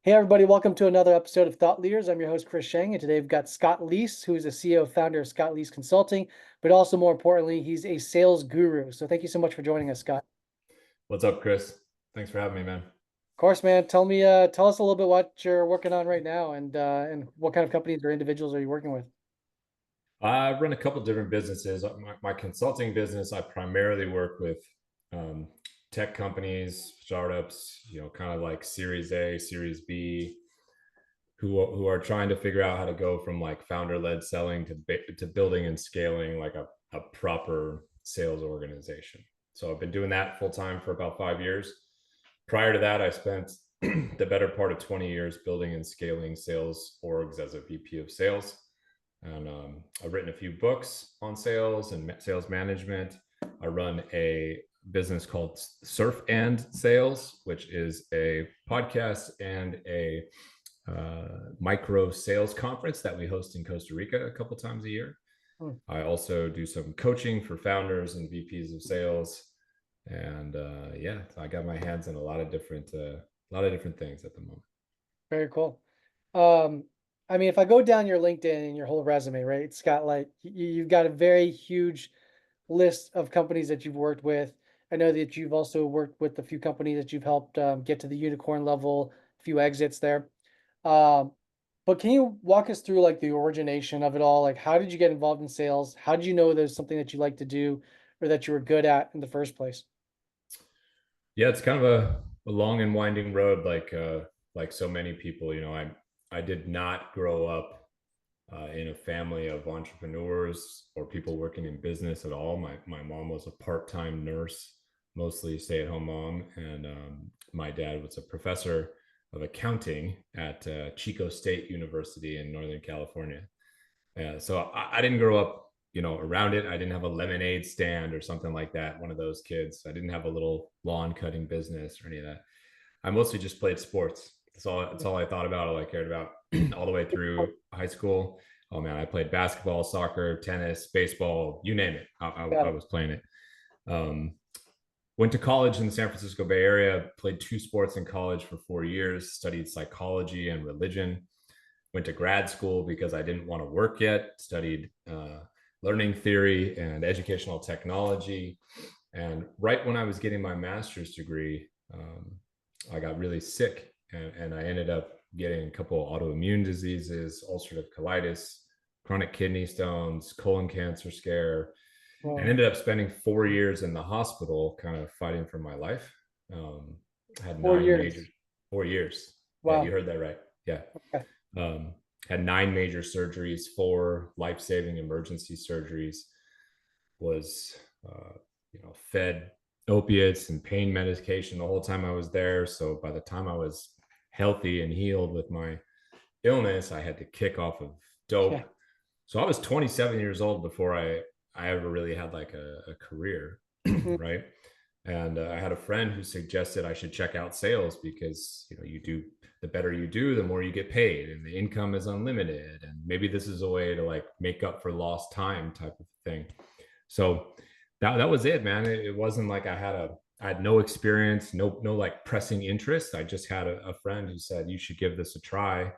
Hey everybody, welcome to another episode of Thought Leaders. I'm your host, Chris Sheng, and today we've got Scott Leese, who is the CEO and founder of Scott Leese Consulting, but also more importantly, he's a sales guru. So thank you so much for joining us, Scott. What's up, Chris? Thanks for having me, man. Of course, man. Tell us a little bit what you're working on right now, and what kind of companies or individuals are you working with? I run a couple different businesses. My consulting business, I primarily work with um, tech companies, startups, kind of like Series A, Series B, who are trying to figure out how to go from like founder-led selling to building and scaling like a proper sales organization. So I've been doing that full time for about 5 years. Prior to that, I spent the better part of 20 years building and scaling sales orgs as a VP of sales. And I've written a few books on sales and sales management. I run a business called Surf and Sales, which is a podcast and a micro sales conference that we host in Costa Rica a couple times a year. Hmm, I also do some coaching for founders and VPs of sales, and yeah, I got my hands in a lot of different things at the moment. very cool. Um, I mean, if I go down your LinkedIn and your whole resume, right, it's got like you've got a very huge list of companies that you've worked with. I know that you've also worked with a few companies that you've helped get to the unicorn level, a few exits there. Um, but can you walk us through like the origination of it all? Like, how did you get involved in sales? How did you know there's something that you like to do or that you were good at in the first place? Yeah, it's kind of a long and winding road, like so many people. I did not grow up in a family of entrepreneurs or people working in business at all. My mom was a part-time nurse, mostly stay-at-home mom, and my dad was a professor of accounting at Chico State University in Northern California. So I didn't grow up, around it. I didn't have a lemonade stand or something like that. One of those kids. I didn't have a little lawn cutting business or any of that. I mostly just played sports. That's all I thought about, all I cared about all the way through high school. Oh man, I played basketball, soccer, tennis, baseball, you name it. Got I it. was playing it. Um, Went to college in the San Francisco Bay Area, played two sports in college for 4 years, studied psychology and religion. Went to grad school because I didn't want to work yet, studied learning theory and educational technology. And right when I was getting my master's degree, I got really sick, and I ended up getting a couple of autoimmune diseases, ulcerative colitis, chronic kidney stones, colon cancer scare, and Wow. ended up spending 4 years in the hospital kind of fighting for my life. Um, had Four nine major, years. 4 years. Yeah, you Wow. heard that right. Yeah. Okay. Um, had nine major surgeries, four life-saving emergency surgeries, was fed opiates and pain medication the whole time I was there. So by the time I was healthy and healed with my illness, I had to kick off of Yeah. dope. So I was 27 years old before I ever really had like a career, Mm, right? And I had a friend who suggested I should check out sales because you do, the better you do, the more you get paid, and the income is unlimited, and maybe this is a way to like make up for lost time type of thing. So that was it, man. It wasn't like I had no experience, no like pressing interest. I just had a friend who said you should give this a try.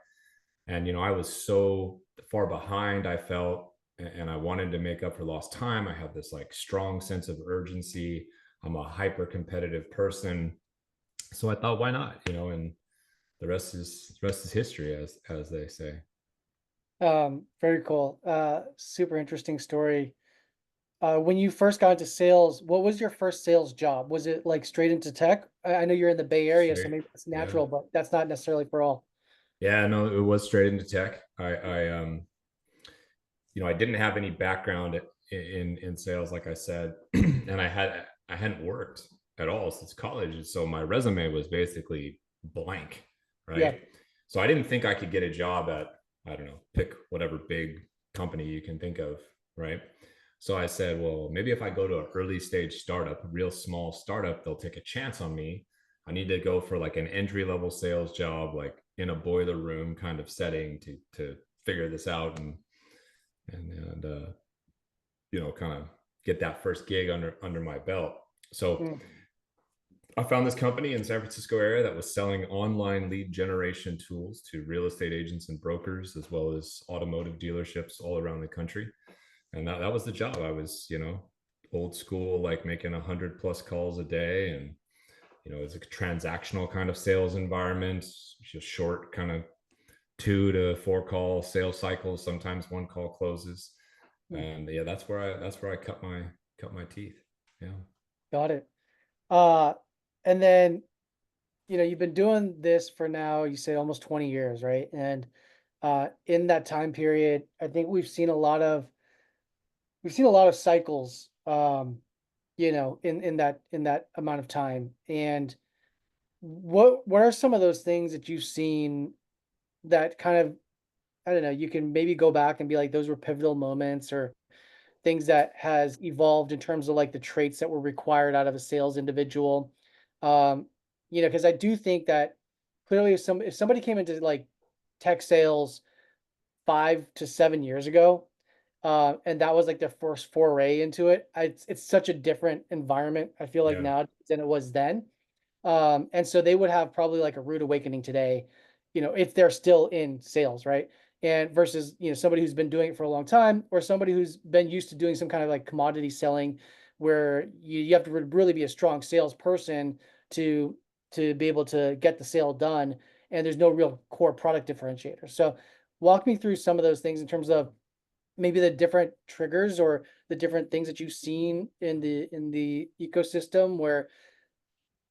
And I was so far behind, I felt, and I wanted to make up for lost time. I have this like strong sense of urgency. I'm a hyper competitive person. So I thought, why not? And the rest is history, as they say. very cool. Super interesting story. When you first got into sales, what was your first sales job? Was it like straight into tech? I know you're in the Bay Area, so Straight. maybe that's Yeah. natural, but that's not necessarily for all. Yeah, no, it was straight into tech. I didn't have any background in sales, like I said, and I hadn't worked at all since college, so my resume was basically blank, Yeah. right? So I didn't think I could get a job at, I don't know, pick whatever big company you can think of, right? So I said, well, maybe if I go to an early stage startup, a real small startup, they'll take a chance on me. I need to go for like an entry level sales job, like in a boiler room kind of setting to figure this out and kind of get that first gig under my belt. So Mm, I found this company in San Francisco area that was selling online lead generation tools to real estate agents and brokers, as well as automotive dealerships all around the country. And that was the job. I was, old school, like making 100 plus calls a day. And, it's a transactional kind of sales environment, just short kind of 2 to 4 call sales cycles. Sometimes one call closes. Mm, And yeah, that's where I cut my teeth. Yeah. got it. Uh, and then, you've been doing this for now, you say almost 20 years, right? And in that time period, I think we've seen a lot of cycles, in that amount of time. And what are some of those things that you've seen that kind of, I don't know, you can maybe go back and be like, those were pivotal moments, or things that has evolved in terms of like the traits that were required out of a sales individual. Um, because I do think that clearly if somebody came into like tech sales 5 to 7 years ago, and that was like their first foray into it, it's such a different environment, I feel like, Yeah. now than it was then. And so they would have probably like a rude awakening today, if they're still in sales, right? And versus, somebody who's been doing it for a long time, or somebody who's been used to doing some kind of like commodity selling, where you have to really be a strong salesperson to be able to get the sale done, and there's no real core product differentiator. So walk me through some of those things in terms of maybe the different triggers or the different things that you've seen in the ecosystem where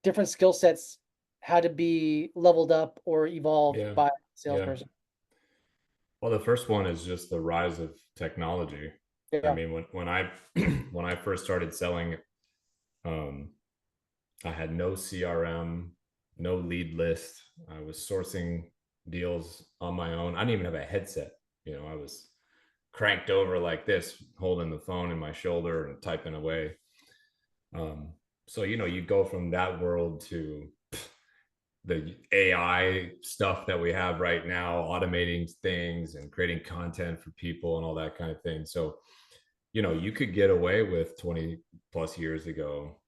different skill sets had to be leveled up or evolved Yeah. by a Yeah. salesperson. Well, the first one is just the rise of technology. I Yeah. mean, when I when I first started selling, um, I had no CRM, no lead list. I was sourcing deals on my own. I didn't even have a headset. I was cranked over like this, holding the phone in my shoulder and typing away. So you go from that world to the AI stuff that we have right now, automating things and creating content for people and all that kind of thing. So, you could get away with 20 plus years ago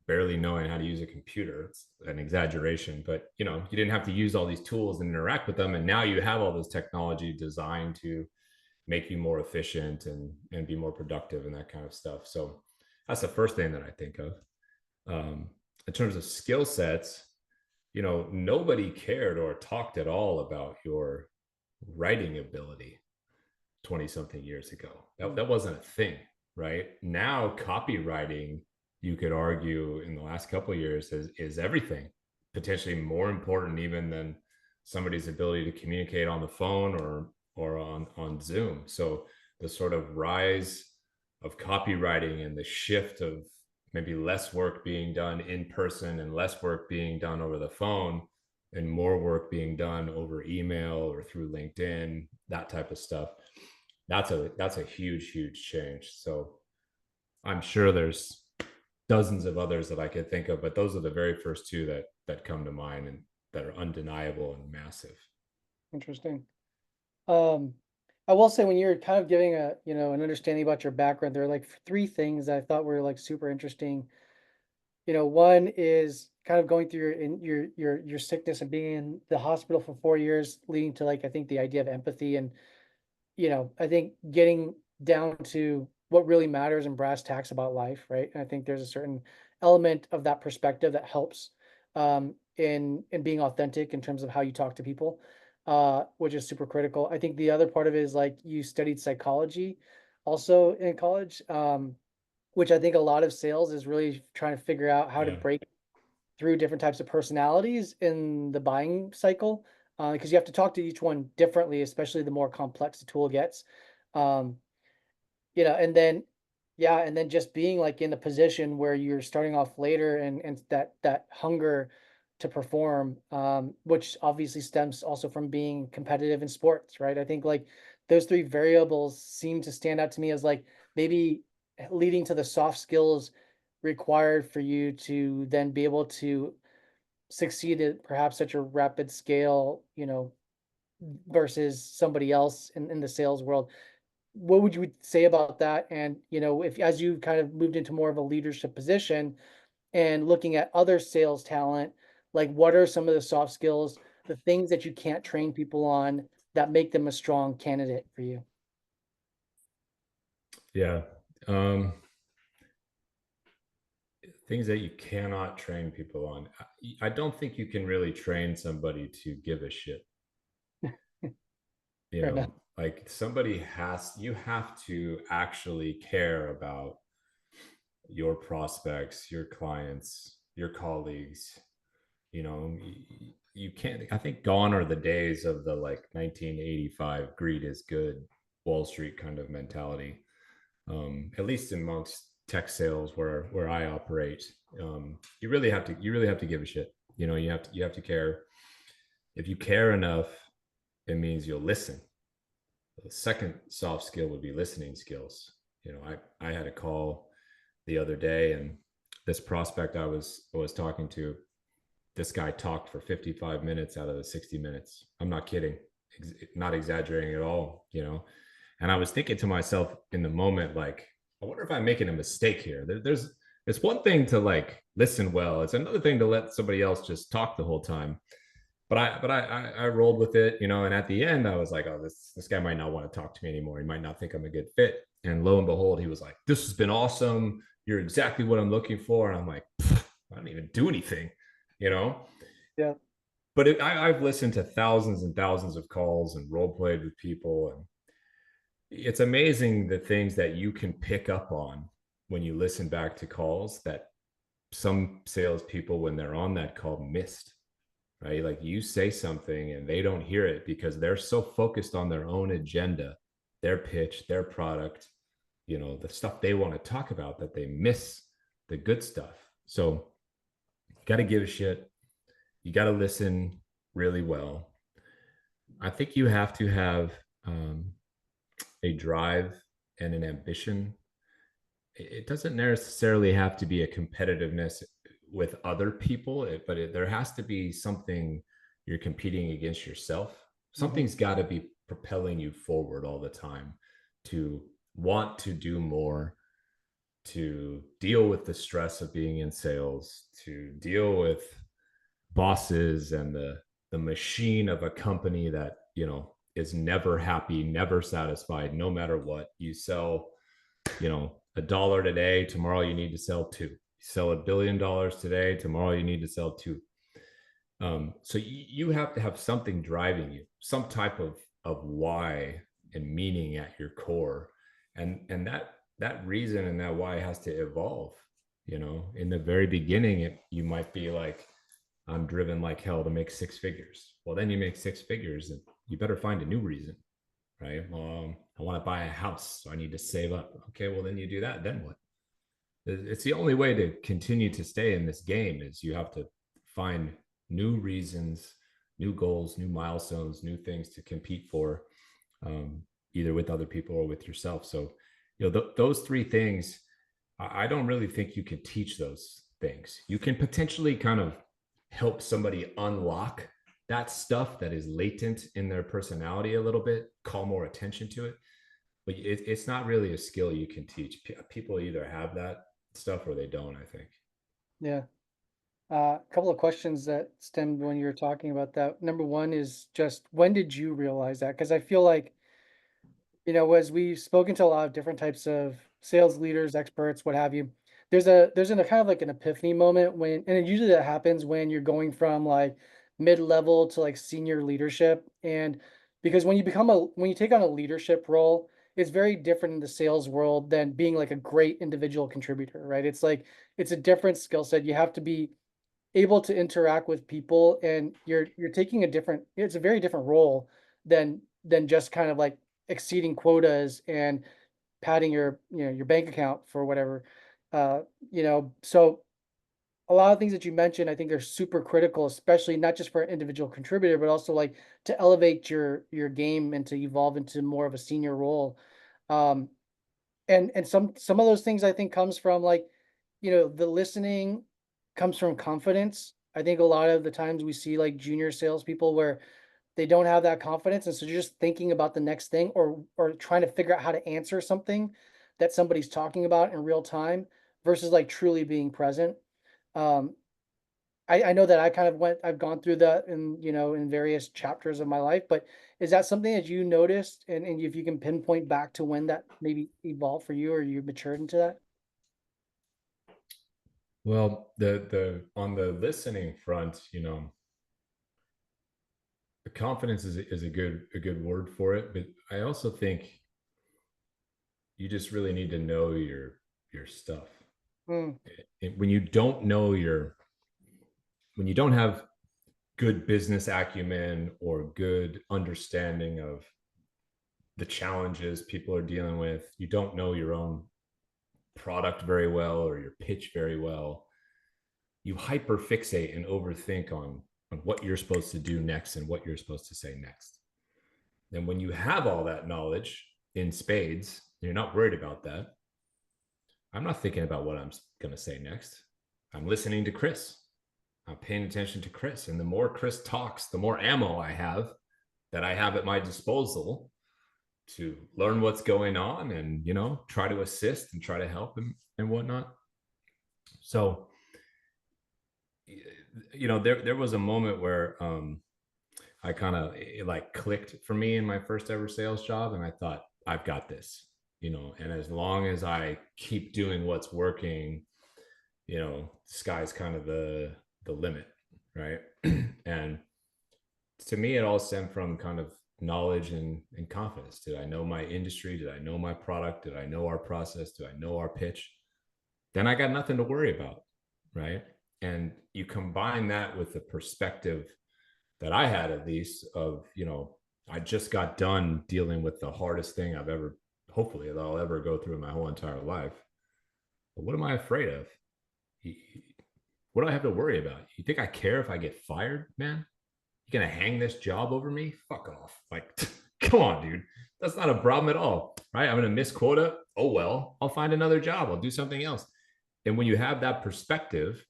barely knowing how to use a computer. It's an exaggeration, but you didn't have to use all these tools and interact with them. And now you have all this technology designed to make you more efficient and be more productive and that kind of stuff. So that's the first thing that I think of. In terms of skill sets, nobody cared or talked at all about your writing ability 20 something years ago. That, Mm. that wasn't a thing, right? Now, copywriting, you could argue in the last couple of years is everything, potentially more important even than somebody's ability to communicate on the phone or on Zoom. So the sort of rise of copywriting and the shift of maybe less work being done in person and less work being done over the phone and more work being done over email or through LinkedIn, that type of stuff. That's a huge change. So I'm sure there's dozens of others that I could think of, but those are the very first two that come to mind and that are undeniable and massive. Interesting. Um, I will say, when you're kind of giving an understanding about your background, there are like three things that I thought were like super interesting. One is kind of going through your sickness and being in the hospital for 4 years, leading to like, I think, the idea of empathy. And I think getting down to what really matters in brass tacks about life, right? And I think there's a certain element of that perspective that helps, in being authentic in terms of how you talk to people, which is super critical. I think the other part of it is like you studied psychology also in college, which I think a lot of sales is really trying to figure out how to Yeah. break through different types of personalities in the buying cycle, because you have to talk to each one differently, especially the more complex the tool gets. Um, and then, yeah, and then just being like in a position where you're starting off later, and that hunger to perform, which obviously stems also from being competitive in sports, right? I think like those three variables seem to stand out to me as like maybe leading to the soft skills required for you to then be able to succeed at perhaps such a rapid scale, versus somebody else in the sales world. What would you say about that? And, if as you kind of moved into more of a leadership position, and looking at other sales talent, like what are some of the soft skills, the things that you can't train people on that make them a strong candidate for you? Yeah. Um, Things that you cannot train people on. I don't think you can really train somebody to give a shit. Fair enough. Like you have to actually care about your prospects, your clients, your colleagues. You can't, I think gone are the days of the like 1985 greed is good, Wall Street kind of mentality. At least amongst tech sales where I operate, you really have to give a shit. You have to care. If you care enough, it means you'll listen. The second soft skill would be listening skills. I had a call the other day, and this prospect I was talking to, this guy talked for 55 minutes out of the 60 minutes. I'm not kidding, not exaggerating at all. And I was thinking to myself in the moment, like, I wonder if I'm making a mistake here. There's it's one thing to like listen well. It's another thing to let somebody else just talk the whole time. But I rolled with it. And at the end, I was like, oh, this guy might not want to talk to me anymore. He might not think I'm a good fit. And lo and behold, he was like, this has been awesome. You're exactly what I'm looking for. And I'm like, I don't even do anything, you know. Yeah. But I've listened to thousands and thousands of calls and role played with people, and it's amazing the things that you can pick up on when you listen back to calls that some salespeople, when they're on that call, missed. Right? Like you say something and they don't hear it because they're so focused on their own agenda, their pitch, their product, the stuff they want to talk about, that they miss the good stuff. So you got to give a shit. You got to listen really well. I think you have to have a drive and an ambition. It doesn't necessarily have to be a competitiveness with other people, but there has to be something you're competing against yourself. Mhm. Something's got to be propelling you forward all the time to want to do more, to deal with the stress of being in sales, to deal with bosses and the machine of a company that is never happy, never satisfied, no matter what you sell. $1 today, tomorrow you need to sell two. You sell $1 billion today, tomorrow you need to sell two. So you have to have something driving you, some type of why and meaning at your core, and that reason and that why has to evolve. In the very beginning, you might be like, I'm driven like hell to make six figures. Well, then you make six figures, and you better find a new reason, right? I want to buy a house, so I need to save up. Okay, well then you do that. Then what? It's the only way to continue to stay in this game is you have to find new reasons, new goals, new milestones, new things to compete for, either with other people or with yourself. So, those three things, I don't really think you can teach those things. You can potentially kind of help somebody unlock that stuff that is latent in their personality a little bit, call more attention to it. But it's not really a skill you can teach. People either have that stuff or they don't, I think. Yeah. A couple of questions that stemmed when you were talking about that. Number one is just when did you realize that? Because I feel like, as we've spoken to a lot of different types of sales leaders, experts, what have you, there's a kind of like an epiphany moment when, and usually that happens when you're going from like mid-level to like senior leadership. And because when you take on a leadership role, it's very different in the sales world than being like a great individual contributor, right? It's like it's a different skill set. You have to be able to interact with people, and you're taking a different, it's a very different role than just kind of like exceeding quotas and padding your bank account for whatever. uh so a lot of things that you mentioned, I think are super critical, especially not just for an individual contributor, but also like to elevate your game and to evolve into more of a senior role. um and some of those things I think comes from like, the listening comes from confidence. I think a lot of the times we see like junior salespeople where they don't have that confidence, and so they're just thinking about the next thing, or trying to figure out how to answer something that somebody's talking about in real time versus like truly being present. Um, I know that I've gone through that in, in various chapters of my life, but is that something that you noticed, and if you can pinpoint back to when that maybe evolved for you or you matured into that? Well, the on the listening front, the confidence is a good word for it, but I also think you just really need to know your stuff. Mm, When you don't know when you don't have good business acumen or good understanding of the challenges people are dealing with, you don't know your own product very well or your pitch very well, you hyper fixate and overthink on what you're supposed to do next and what you're supposed to say next. And when you have all that knowledge in spades, you're not worried about that. I'm not thinking about what I'm going to say next. I'm listening to Chris. I'm paying attention to Chris. And the more Chris talks, the more ammo I have that I have at my disposal to learn what's going on and, try to assist and try to help and whatnot. So, there was a moment where I kind of like clicked for me in my first ever sales job. And I thought, I've got this, and as long as I keep doing what's working, sky's kind of the limit. Right. And to me, it all stemmed from kind of knowledge and confidence. Did I know my industry? Did I know my product? Did I know our process? Do I know our pitch? Then I got nothing to worry about. Right. And you combine that with the perspective that I had, at least, of, I just got done dealing with the hardest thing I've ever, hopefully, that I'll ever go through in my whole entire life. But what am I afraid of? What do I have to worry about? You think I care if I get fired, man? You gonna hang this job over me? Fuck off. Like, come on, dude. That's not a problem at all. Right? I'm gonna miss quota. Oh well, I'll find another job. I'll do something else. And when you have that perspective,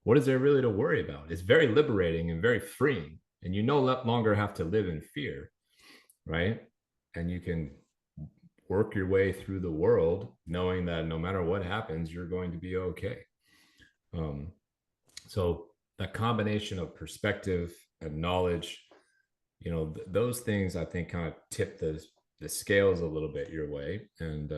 what is there really to worry about? It's very liberating and very freeing. And you no longer have to live in fear, right? And you can work your way through the world knowing that no matter what happens, you're going to be okay. Um, so that combination of perspective and knowledge, those things I think kind of tip the scales a little bit your way and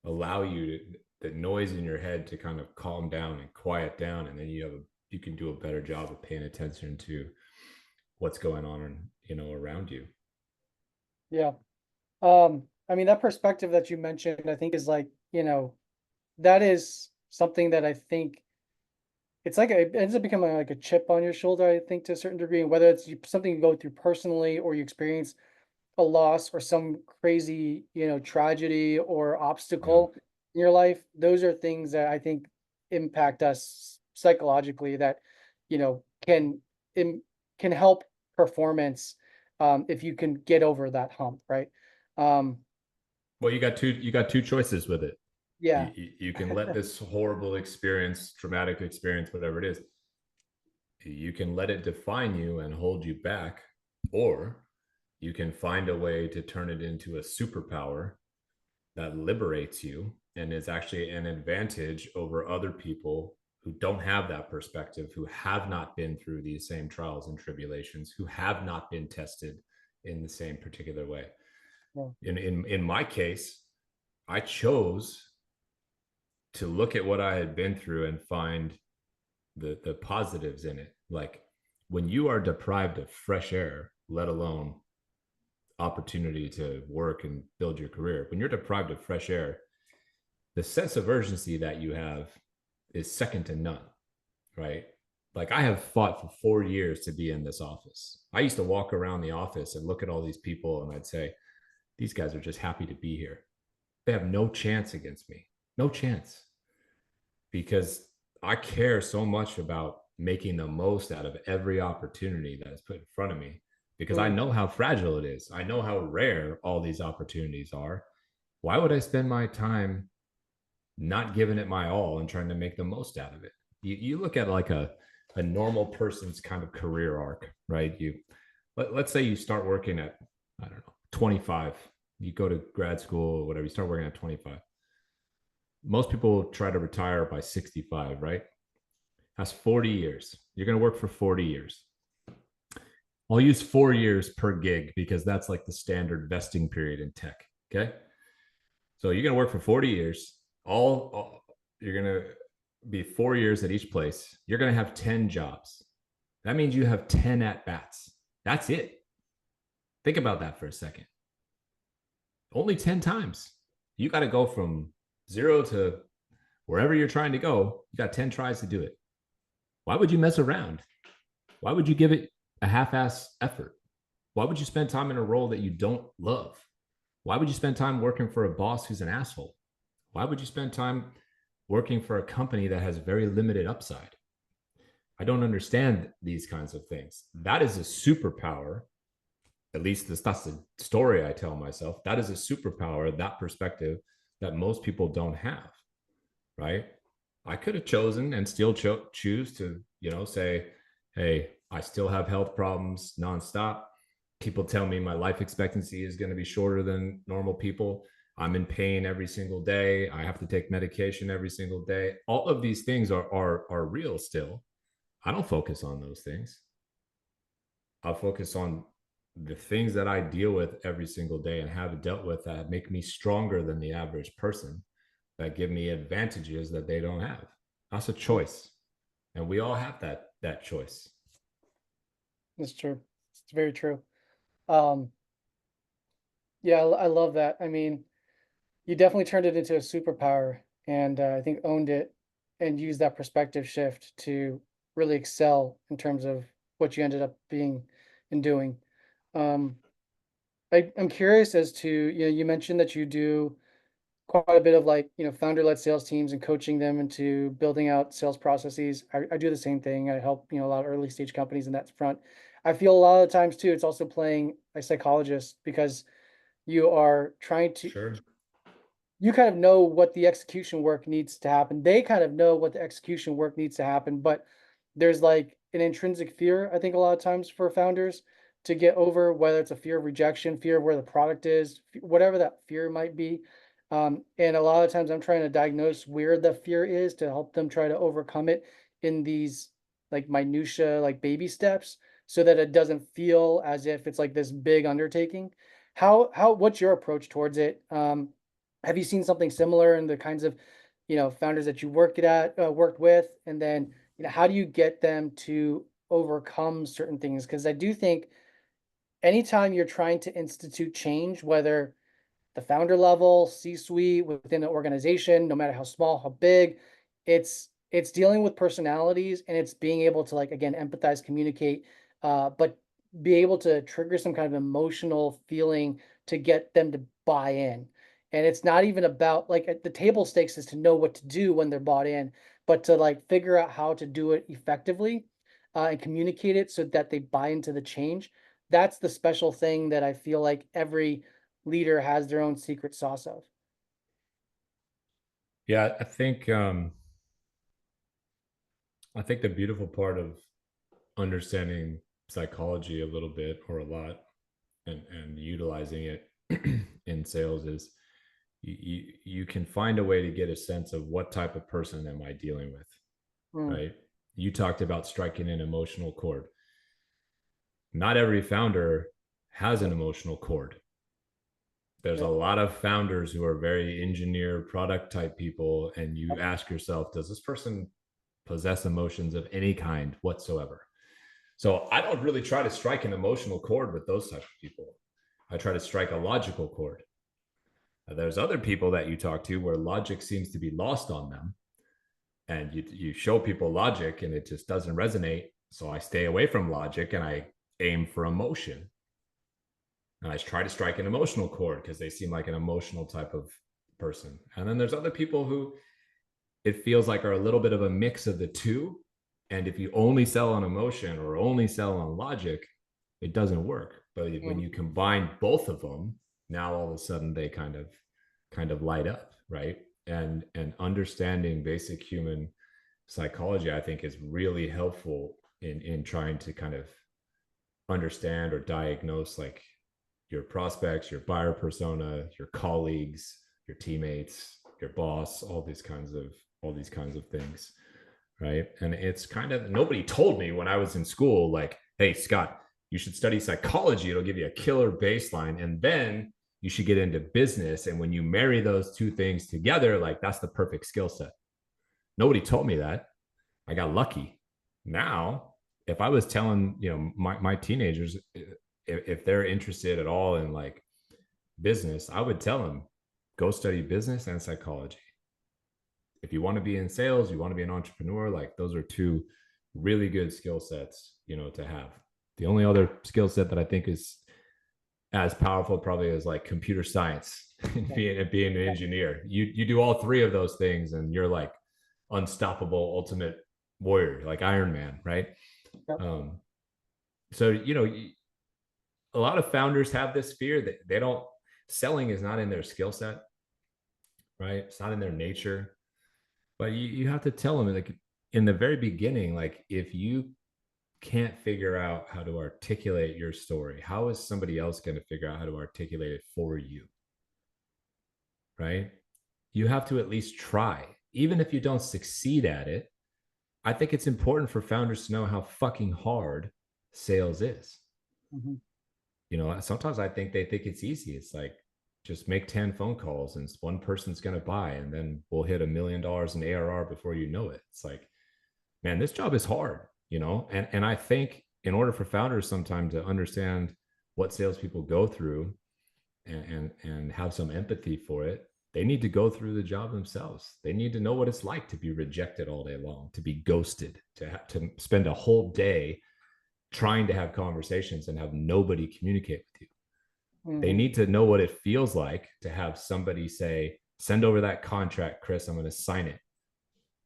allow you to, the noise in your head to kind of calm down and quiet down, and then you can do a better job of paying attention to what's going on, around you. yeah. I mean, that perspective that you mentioned, I think is like, that is something that I think it ends up becoming like a chip on your shoulder, I think, to a certain degree, and whether it's something you go through personally or you experience a loss or some crazy, tragedy or Yeah. obstacle in your life, those are things that I think impact us psychologically that, can im can help performance, if you can get over that hump, right? Um, Well, you got two choices with it. yeah. You can let this horrible experience, traumatic experience, whatever it is, you can let it define you and hold you back, or you can find a way to turn it into a superpower that liberates you and is actually an advantage over other people who don't have that perspective, who have not been through these same trials and tribulations, who have not been tested in the same particular way. Yeah. In my case, I chose to look at what I had been through and find the positives in it. Like, when you are deprived of fresh air, let alone opportunity to work and build your career, when you're deprived of fresh air, the sense of urgency that you have is second to none, right? Like, I have fought for 4 years to be in this office. I used to walk around the office and look at all these people and I'd say, these guys are just happy to be here. They have no chance against me. No chance. Because I care so much about making the most out of every opportunity that is put in front of me, because I Mm, know how fragile it is. I know how rare all these opportunities are. Why would I spend my time not giving it my all and trying to make the most out of it? You look at like a normal person's kind of career arc, right? Let's say you start working at, I don't know, 25. You go to grad school or whatever, you start working at 25. Most people try to retire by 65, right? has 40 years. You're going to work for 40 years. I'll use 4 years per gig because that's like the standard vesting period in tech. Okay. So you're going to work for 40 years. You're going to be 4 years at each place. You're going to have 10 jobs. That means you have 10 at bats. That's it. Think about that for a second. Only 10 times. You got to go from zero to wherever you're trying to go. You got 10 tries to do it. Why would you mess around? Why would you give it a half-ass effort? Why would you spend time in a role that you don't love? Why would you spend time working for a boss who's an asshole? Why would you spend time working for a company that has very limited upside? I don't understand these kinds of things. That is a superpower. At least that's the story I tell myself. That is a superpower, that perspective that most people don't have, right? I could have chosen and still choose to, say, hey, I still have health problems nonstop. People tell me my life expectancy is going to be shorter than normal people. I'm in pain every single day. I have to take medication every single day. All of these things are real still. I don't focus on those things. I'll focus on the things that I deal with every single day and have dealt with that make me stronger than the average person, that give me advantages that they don't have. That's a choice. And we all have that choice. That's true. It's very true. Um, yeah, I love that. I mean, you definitely turned it into a superpower, and I think owned it and used that perspective shift to really excel in terms of what you ended up being and doing. Um, I'm curious as to, you mentioned that you do quite a bit of like, founder-led sales teams and coaching them into building out sales processes. I do the same thing. I help, a lot of early stage companies in that front. I feel a lot of the times too, it's also playing a psychologist because you are trying to Sure. you kind of know what the execution work needs to happen. They kind of know what the execution work needs to happen, but there's like an intrinsic fear, I think, a lot of times for founders to get over, whether it's a fear of rejection, fear of where the product is, whatever that fear might be. And a lot of times I'm trying to diagnose where the fear is to help them try to overcome it in these like minutia, like baby steps, so that it doesn't feel as if it's like this big undertaking. What's your approach towards it? Have you seen something similar in the kinds of, founders that you worked with? And then, how do you get them to overcome certain things? Because I do think anytime you're trying to institute change, whether the founder level, C-suite, within an organization, no matter how small, how big, it's dealing with personalities and it's being able to like again empathize, communicate, but be able to trigger some kind of emotional feeling to get them to buy in. And it's not even about like the table stakes is to know what to do when they're bought in, but to like figure out how to do it effectively and communicate it so that they buy into the change. That's the special thing that I feel like every leader has their own secret sauce of. Yeah, I think the beautiful part of understanding psychology a little bit or a lot and utilizing it in sales is you can find a way to get a sense of what type of person am I dealing with, Mm, right? You talked about striking an emotional chord. Not every founder has an emotional chord. There's a yep, lot of founders who are very engineer product type people, and you yep, ask yourself, does this person possess emotions of any kind whatsoever? So I don't really try to strike an emotional chord with those type of people. I try to strike a logical chord. There's other people that you talk to where logic seems to be lost on them, and you show people logic and it just doesn't resonate. So I stay away from logic and I aim for emotion. And I try to strike an emotional chord because they seem like an emotional type of person. And then there's other people who it feels like are a little bit of a mix of the two. And if you only sell on emotion or only sell on logic, it doesn't work. But when mhm, you combine both of them, now all of a sudden they kind of light up, right? And understanding basic human psychology, I think, is really helpful in trying to kind of understand or diagnose like your prospects, your buyer persona, your colleagues, your teammates, your boss, all these kinds of things. right? And it's kind of, nobody told me when I was in school, like, hey, Scott, you should study psychology. It'll give you a killer baseline. And then you should get into business. And when you marry those two things together, like that's the perfect skill set. Nobody told me that. I got lucky. Now, if I was telling, my teenagers, if they're interested at all in like business, I would tell them, go study business and psychology. If you want to be in sales, you want to be an entrepreneur, like those are two really good skill sets, to have. The only other skill set that I think is as powerful probably is like computer science and Yeah. being an engineer. You do all three of those things and you're like unstoppable ultimate warrior, like Iron Man, right? Yeah. Um, so a lot of founders have this fear that they don't, selling is not in their skill set, right? It's not in their nature. But you have to tell them, like, in the very beginning, like if you can't figure out how to articulate your story, how is somebody else going to figure out how to articulate it for you? Right? You have to at least try. Even if you don't succeed at it, I think it's important for founders to know how fucking hard sales is. Hmm. Sometimes I think they think it's easy. It's like, just make 10 phone calls and one person's going to buy, and then we'll hit $1 million in ARR before you know it. It's like, man, this job is hard, and I think in order for founders sometimes to understand what salespeople go through and have some empathy for it, they need to go through the job themselves. They need to know what it's like to be rejected all day long, to be ghosted, to spend a whole day trying to have conversations and have nobody communicate with you. They Hmm. need to know what it feels like to have somebody say, send over that contract, Chris, I'm going to sign it.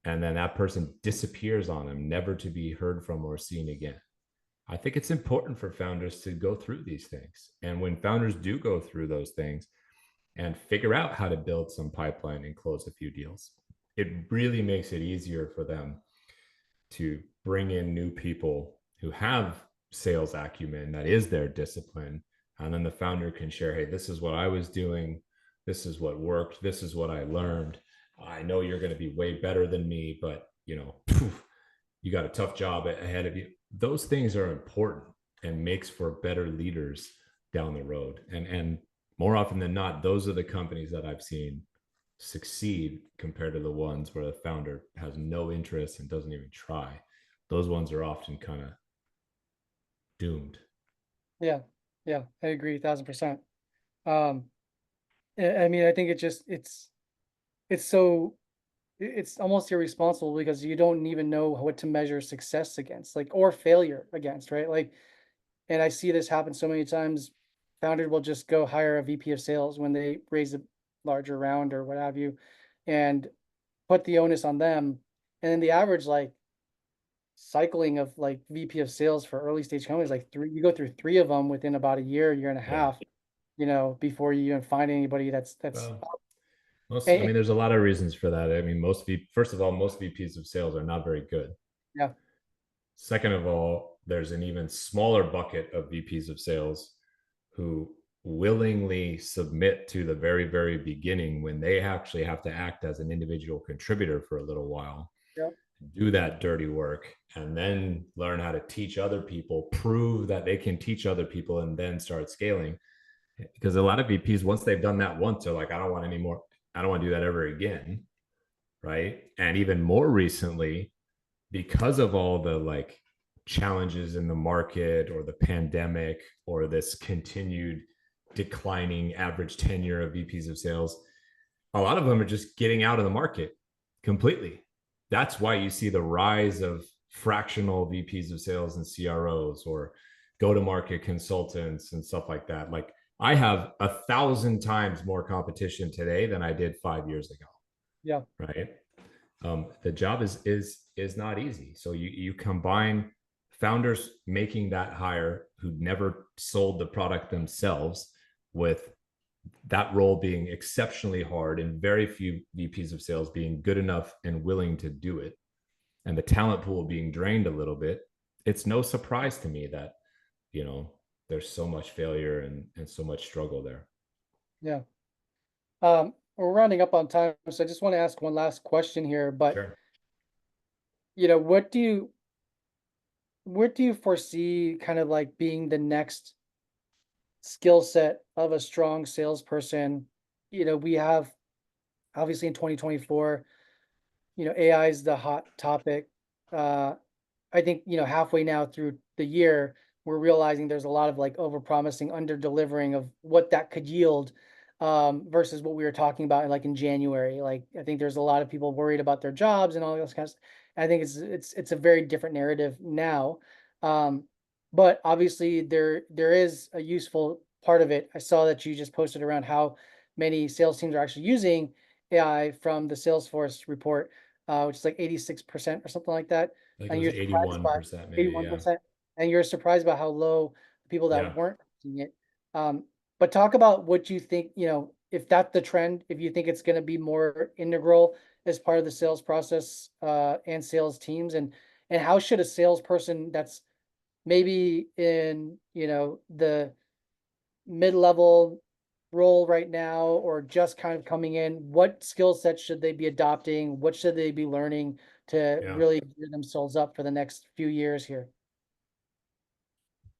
And then that person disappears on them, never to be heard from or seen again. I think it's important for founders to go through these things. And when founders do go through those things and figure out how to build some pipeline and close a few deals, it really makes it easier for them to bring in new people who have sales acumen that is their discipline. And then the founder can share, hey, this is what I was doing, this is what worked, this is what I learned. I know you're going to be way better than me, but you got a tough job ahead of you. Those things are important and makes for better leaders down the road. And more often than not, those are the companies that I've seen succeed compared to the ones where the founder has no interest and doesn't even try. Those ones are often kind of doomed. Yeah. Yeah. I agree 1000%. Um, I mean, I think it's so it's almost irresponsible because you don't even know what to measure success against, like, or failure against, right? Like, and I see this happen so many times. Founders will just go hire a VP of sales when they raise a larger round or what have you, and put the onus on them. And then the average like cycling of like VP of sales for early stage companies, like three, you go through three of them within about a year and a Yeah. half, before you even find anybody that's Well, most, I and, mean, there's a lot of reasons for that. I mean, first of all, most VPs of sales are not very good. yeah, Second of all, there's an even smaller bucket of VPs of sales who willingly submit to the very, very beginning when they actually have to act as an individual contributor for a little while, yeah, do that dirty work, and then learn how to teach other people, prove that they can teach other people, and then start scaling. Because a lot of VPs, once they've done that once, are like, I don't want any more. I don't want to do that ever again. Right. And even more recently, because of all the like challenges in the market or the pandemic or this continued declining average tenure of VPs of sales, a lot of them are just getting out of the market completely. That's why you see the rise of fractional VPs of sales and CROs or go to market consultants and stuff like that. Like I have 1,000 times more competition today than I did 5 years ago. yeah, Right. The job is not easy. So you combine founders making that hire who never sold the product themselves with that role being exceptionally hard and very few VPs of sales being good enough and willing to do it, and the talent pool being drained a little bit. It's no surprise to me that you know there's so much failure and so much struggle there. yeah. We're rounding up on time, so I just want to ask one last question here. But Sure. what do you foresee kind of like being the next skill set of a strong salesperson? We have obviously in 2024, AI is the hot topic. Uh, I think, halfway now through the year, we're realizing there's a lot of like overpromising, under delivering of what that could yield, versus what we were talking about like in January. Like I think there's a lot of people worried about their jobs and all those kinds. I think it's a very different narrative now. Um, but obviously there is a useful part of it. I saw that you just posted around how many sales teams are actually using AI from the Salesforce report, which is like 86% or something like that, I think it and was you're surprised by 81% maybe. Yeah. 81%, and you're surprised by how low the people that Yeah. weren't using it. But talk about what you think, if that's the trend, if you think it's going to be more integral as part of the sales process, and sales teams, and how should a salesperson that's maybe in, the mid-level role right now or just kind of coming in, what skill sets should they be adopting? What should they be learning to Yeah. really gear themselves up for the next few years here?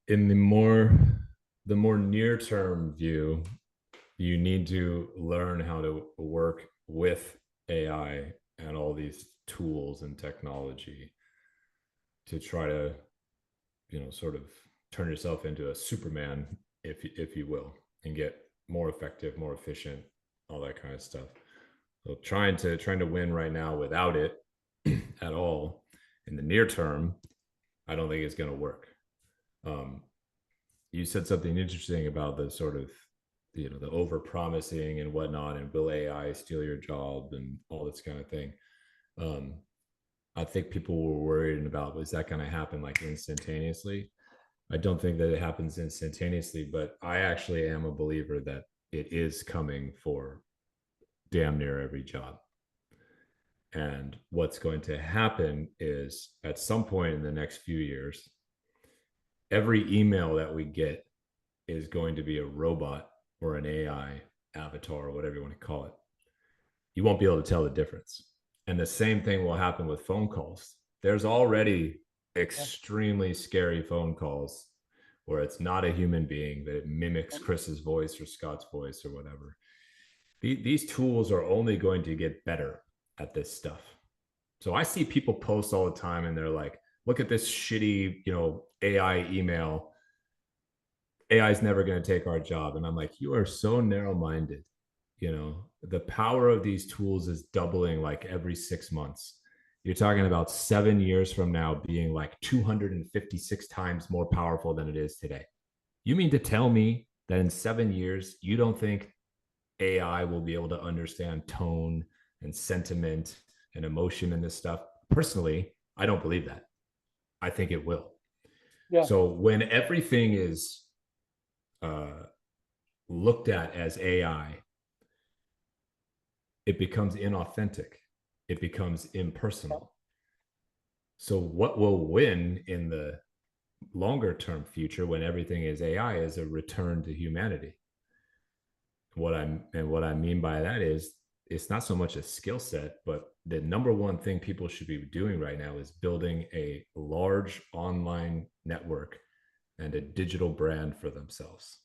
In the more near term view, you need to learn how to work with AI and all these tools and technology to try to, sort of turn yourself into a Superman, if you will, and get more effective, more efficient, all that kind of stuff. So trying to win right now without it at all in the near term, I don't think it's going to work. Um, you said something interesting about the sort of, the over promising and whatnot, and will AI steal your job and all this kind of thing. Um, I think people were worried about, was that going to happen like instantaneously? I don't think that it happens instantaneously, but I actually am a believer that it is coming for damn near every job. And what's going to happen is at some point in the next few years, every email that we get is going to be a robot or an AI avatar or whatever you want to call it. You won't be able to tell the difference. And the same thing will happen with phone calls. There's already Yeah. extremely scary phone calls where it's not a human being, that it mimics Chris's voice or Scott's voice or whatever. These tools are only going to get better at this stuff. So I see people post all the time and they're like, look at this shitty, AI email. AI is never going to take our job. And I'm like, you are so narrow minded. The power of these tools is doubling like every 6 months. You're talking about 7 years from now being like 256 times more powerful than it is today. You mean to tell me that in 7 years, you don't think AI will be able to understand tone and sentiment and emotion and this stuff? Personally, I don't believe that. I think it will. Yeah. So when everything is uh, looked at as AI, it becomes inauthentic. It becomes impersonal. So what will win in the longer term future when everything is AI is a return to humanity. What I mean by that is it's not so much a skill set, but the number one thing people should be doing right now is building a large online network and a digital brand for themselves.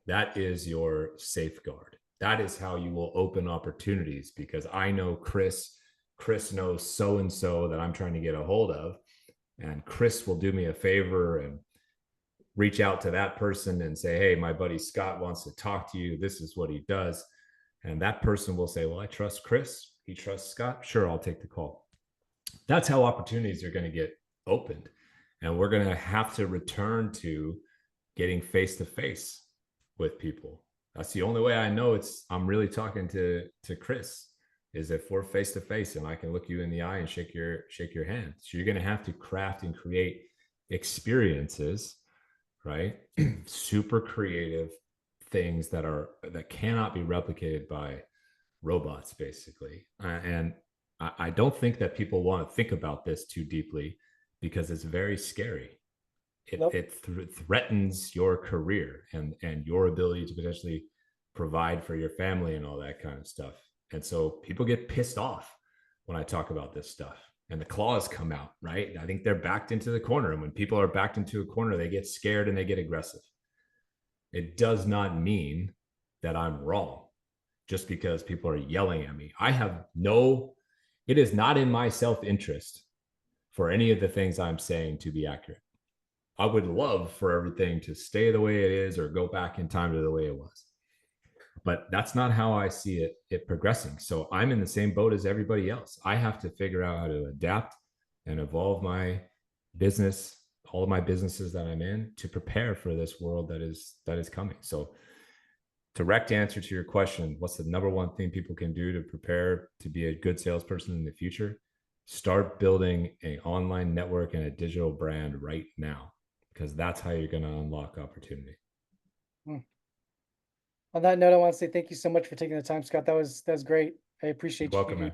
That is your safeguard. That is how you will open opportunities, because I know Chris knows so and so that I'm trying to get a hold of, and Chris will do me a favor and reach out to that person and say, hey, my buddy Scott wants to talk to you. This is what he does. And that person will say, well, I trust Chris. He trusts Scott. Sure, I'll take the call. That's how opportunities are going to get opened. And we're going to have to return to getting face to face with people. That's the only way I know I'm really talking to Chris, is if we're face to face and I can look you in the eye and shake your hand. So you're going to have to craft and create experiences, right? Super creative things that cannot be replicated by robots, basically. And I don't think that people want to think about this too deeply, because it's very scary. It Nope. it threatens your career and your ability to potentially provide for your family and all that kind of stuff. And so people get pissed off when I talk about this stuff. and the claws come out, right? I think they're backed into the corner. And when people are backed into a corner, they get scared and they get aggressive. It does not mean that I'm wrong just because people are yelling at me. It is not in my self interest for any of the things I'm saying to be accurate. I would love for everything to stay the way it is or go back in time to the way it was. But that's not how I see it progressing. So I'm in the same boat as everybody else. I have to figure out how to adapt and evolve my business, all of my businesses that I'm in, to prepare for this world that is coming. So direct answer to your question, what's the number one thing people can do to prepare to be a good salesperson in the future? Start building an online network and a digital brand right now, because that's how you're going to unlock opportunity. Mm. On that note, I want to say thank you so much for taking the time, Scott. That was great. I You're appreciate welcome, you man.